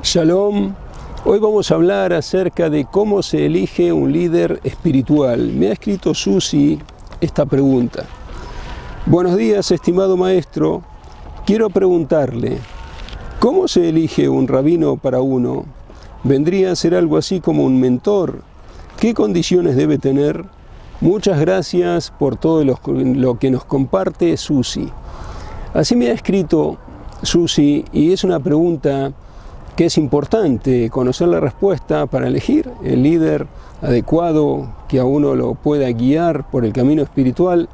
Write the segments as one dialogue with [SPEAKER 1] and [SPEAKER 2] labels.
[SPEAKER 1] Shalom, hoy vamos a hablar acerca de cómo se elige un líder espiritual. Me ha escrito Susi esta pregunta. Buenos días, estimado maestro. Quiero preguntarle, ¿cómo se elige un rabino para uno? ¿Vendría a ser algo así como un mentor? ¿Qué condiciones debe tener? Muchas gracias por todo lo que nos comparte Susi. Así me ha escrito Susi y es una pregunta que es importante conocer la respuesta para elegir el líder adecuado que a uno lo pueda guiar por el camino espiritual.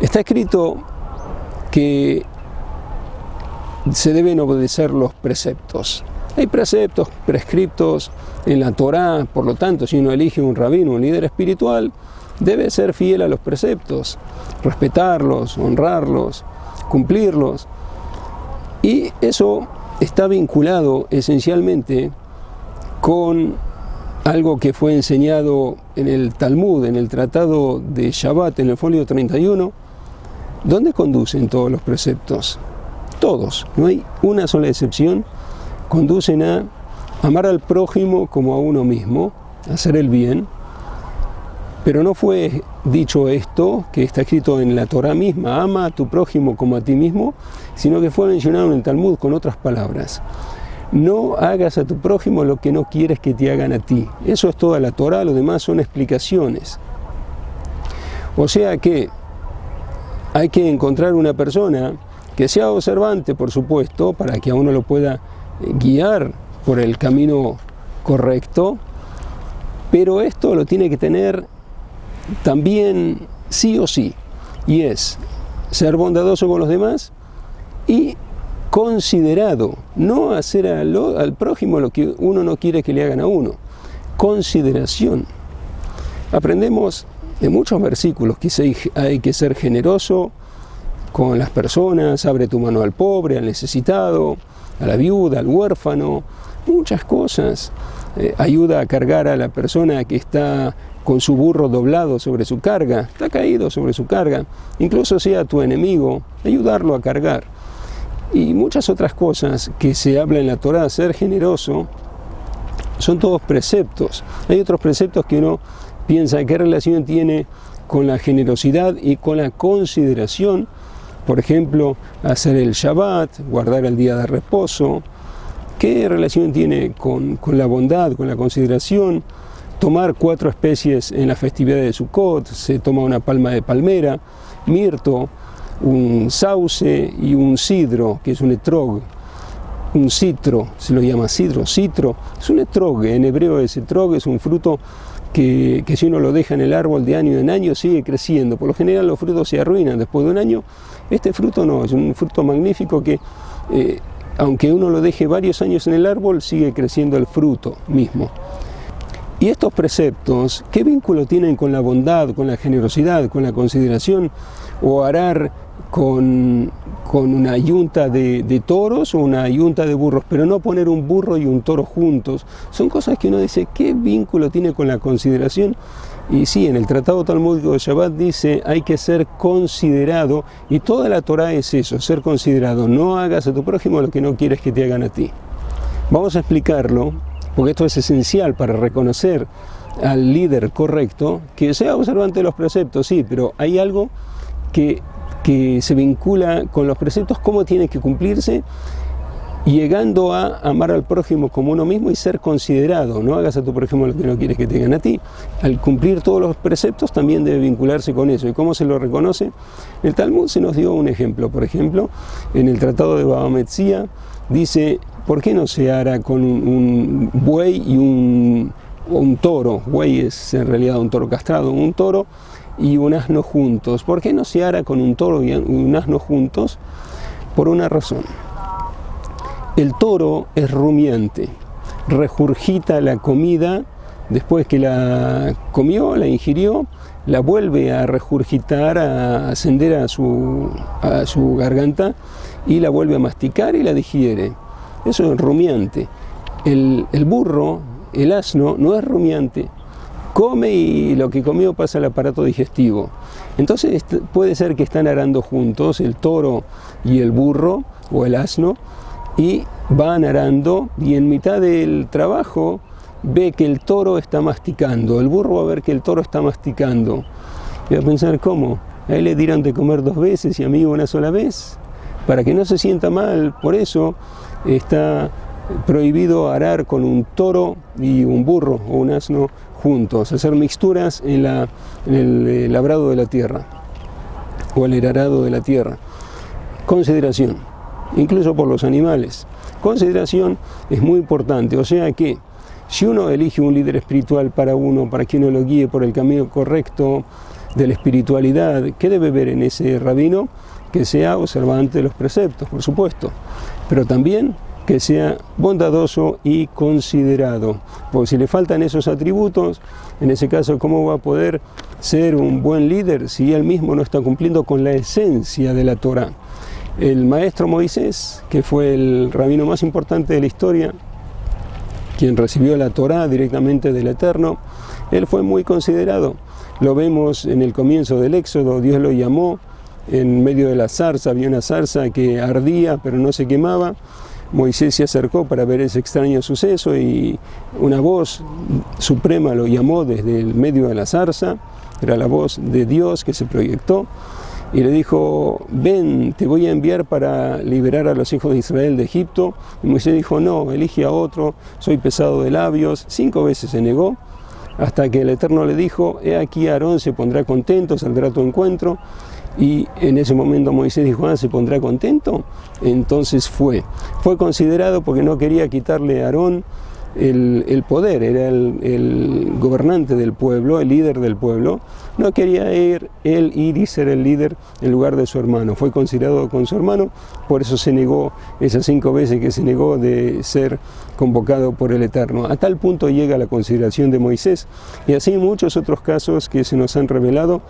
[SPEAKER 1] Está escrito que se deben obedecer los preceptos. Hay preceptos prescriptos en la Torá, por lo tanto, si uno elige un rabino, un líder espiritual, debe ser fiel a los preceptos, respetarlos, honrarlos, cumplirlos. Y eso está vinculado esencialmente con algo que fue enseñado en el Talmud, en el Tratado de Shabbat, en el folio 31, donde conducen todos los preceptos. Todos, no hay una sola excepción, conducen a amar al prójimo como a uno mismo, hacer el bien. Pero no fue dicho esto, que está escrito en la Torá misma, ama a tu prójimo como a ti mismo, sino que fue mencionado en el Talmud con otras palabras. No hagas a tu prójimo lo que no quieres que te hagan a ti. Eso es toda la Torá, lo demás son explicaciones. O sea que hay que encontrar una persona que sea observante, por supuesto, para que a uno lo pueda guiar por el camino correcto, pero esto lo tiene que tener también sí o sí, y es ser bondadoso con los demás y considerado, no hacer al prójimo lo que uno no quiere que le hagan a uno. Consideración. Aprendemos de muchos versículos que hay que ser generoso con las personas, abre tu mano al pobre, al necesitado, a la viuda, al huérfano, muchas cosas. Ayuda a cargar a la persona que está con su burro doblado sobre su carga, está caído sobre su carga, incluso sea tu enemigo, ayudarlo a cargar. Y muchas otras cosas que se habla en la Torá, ser generoso, son todos preceptos. Hay otros preceptos que uno piensa qué relación tiene con la generosidad y con la consideración. Por ejemplo, hacer el Shabbat, guardar el día de reposo. ¿Qué relación tiene con la bondad, con la consideración? Tomar 4 especies en la festividad de Sukkot, se toma una palma de palmera, mirto, un sauce y un sidro, que es un etrog, un citro, se lo llama citro, es un etrog, en hebreo ese etrog es un fruto que si uno lo deja en el árbol de año en año sigue creciendo. Por lo general los frutos se arruinan después de un año. Este fruto no, es un fruto magnífico que aunque uno lo deje varios años en el árbol, sigue creciendo el fruto mismo. Y estos preceptos, ¿qué vínculo tienen con la bondad, con la generosidad, con la consideración? O arar con una yunta de toros o una yunta de burros, pero no poner un burro y un toro juntos. Son cosas que uno dice, ¿qué vínculo tiene con la consideración? Y sí, en el Tratado Talmúdico de Shabbat dice, hay que ser considerado, y toda la Torá es eso, ser considerado. No hagas a tu prójimo lo que no quieres que te hagan a ti. Vamos a explicarlo, porque esto es esencial para reconocer al líder correcto, que sea observante de los preceptos, sí, pero hay algo que se vincula con los preceptos, cómo tiene que cumplirse, llegando a amar al prójimo como uno mismo y ser considerado. No hagas a tu prójimo lo que no quieres que te hagan a ti. Al cumplir todos los preceptos también debe vincularse con eso. ¿Y cómo se lo reconoce? El Talmud se nos dio un ejemplo. Por ejemplo, en el Tratado de Baba Metzia dice, ¿por qué no se hará con un buey y un toro? Buey es en realidad un toro castrado, un toro y un asno juntos. ¿Por qué no se hará con un toro y un asno juntos? Por una razón. El toro es rumiante, regurgita la comida, después que la comió, la ingirió, la vuelve a regurgitar, a ascender a su garganta y la vuelve a masticar y la digiere. Eso es rumiante. El burro, el asno, no es rumiante. Come y lo que comió pasa al aparato digestivo. Entonces puede ser que están arando juntos el toro y el burro o el asno, y van arando, y en mitad del trabajo ve que el toro está masticando, el burro va a ver que el toro está masticando, y va a pensar, ¿cómo? A él le dieron de comer 2 veces y a mí una sola vez. Para que no se sienta mal, por eso está prohibido arar con un toro y un burro o un asno juntos, hacer mixturas en el labrado de la tierra o el arado de la tierra. Consideración, incluso por los animales. Consideración es muy importante, o sea que si uno elige un líder espiritual para uno, para que uno lo guíe por el camino correcto de la espiritualidad, ¿qué debe ver en ese rabino? Que sea observante de los preceptos, por supuesto, pero también que sea bondadoso y considerado, porque si le faltan esos atributos, en ese caso, ¿cómo va a poder ser un buen líder si él mismo no está cumpliendo con la esencia de la Torá? El maestro Moisés, que fue el rabino más importante de la historia, quien recibió la Torá directamente del Eterno, él fue muy considerado. Lo vemos en el comienzo del Éxodo, Dios lo llamó en medio de la zarza, había una zarza que ardía pero no se quemaba. Moisés se acercó para ver ese extraño suceso y una voz suprema lo llamó desde el medio de la zarza, era la voz de Dios que se proyectó y le dijo, ven, te voy a enviar para liberar a los hijos de Israel de Egipto. Y Moisés dijo, no, elige a otro, soy pesado de labios. 5 veces se negó, hasta que el Eterno le dijo, he aquí Aarón se pondrá contento, saldrá a tu encuentro. Y en ese momento Moisés dijo, ¿se pondrá contento? Entonces fue considerado porque no quería quitarle a Aarón el poder, era el gobernante del pueblo, el líder del pueblo. No quería él ir y ser el líder en lugar de su hermano. Fue considerado con su hermano, por eso se negó, esas 5 veces que se negó de ser convocado por el Eterno. A tal punto llega la consideración de Moisés, y así muchos otros casos que se nos han revelado,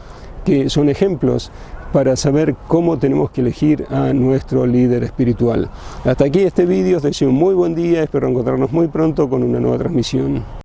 [SPEAKER 1] que son ejemplos para saber cómo tenemos que elegir a nuestro líder espiritual. Hasta aquí este vídeo, os deseo un muy buen día, espero encontrarnos muy pronto con una nueva transmisión.